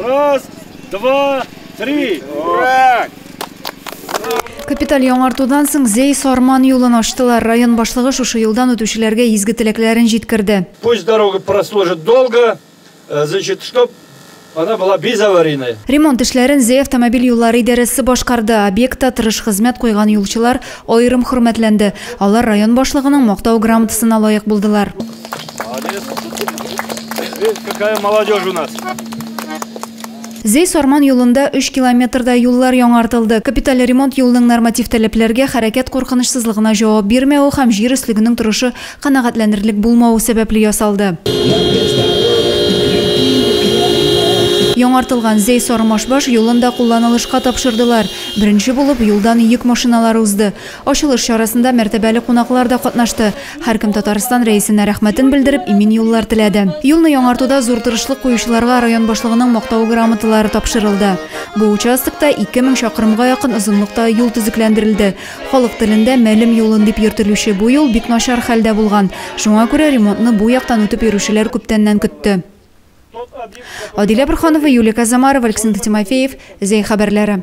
Раз, два, три. Капиталь яңартудан соң Зей Сарман юлын аштылар. Район башлыгы шушы юлдан өтүчеләргә изге теләкләрен җиткерде. Пусть дорога прослужит долго, значит, чтоб она была безаварийная. Ремонт эшләрен Зей автомобиль юллары идарәсе башкарды. Объектта тырыш хезмәт куйган юлчылар аерым хөрмәтләнде. Алар район башлыгының мактау грамотасына лаек булдылар. Молодец. Видите, какая молодежь у нас. Зей Сарман юлында 3 километрда юллар яңартылды. Капиталь ремонт юлның норматив таләпләргә, хәрәкәт куркынычсызлыгына җавап бирмәү һәм җир өслегенең торышы канәгатьләнерлек булмавы сәбәпле ясалды. Яңартылган Зей Сармашбаш юлында кулланылышка тапшырдылар. Беренче булып юлдан йөк машиналары узды. Ачылыш чарасында мәртәбәле кунаклар да катнашты. Һәркем Татарстан рәисенә рәхмәтен белдереп, имин юллар теләде. Юлны яңартуда зур тырышлык куючыларга район башлыгының мактау грамоталары тапшырылды. Бу участокта 2000 чакрымга якын озынлыкта юл төзекләндерелде. Халык телендә мәлем юлын дип йөртелүче бу юл бик начар хәлдә булган. Шуңа күрә ремонтны бу яктан үтеп йөрүчеләр күптәннән көтте. Адилә Бурханова, Юлия Казамарова, Александр Тимофеев, Зей хәбәрләре.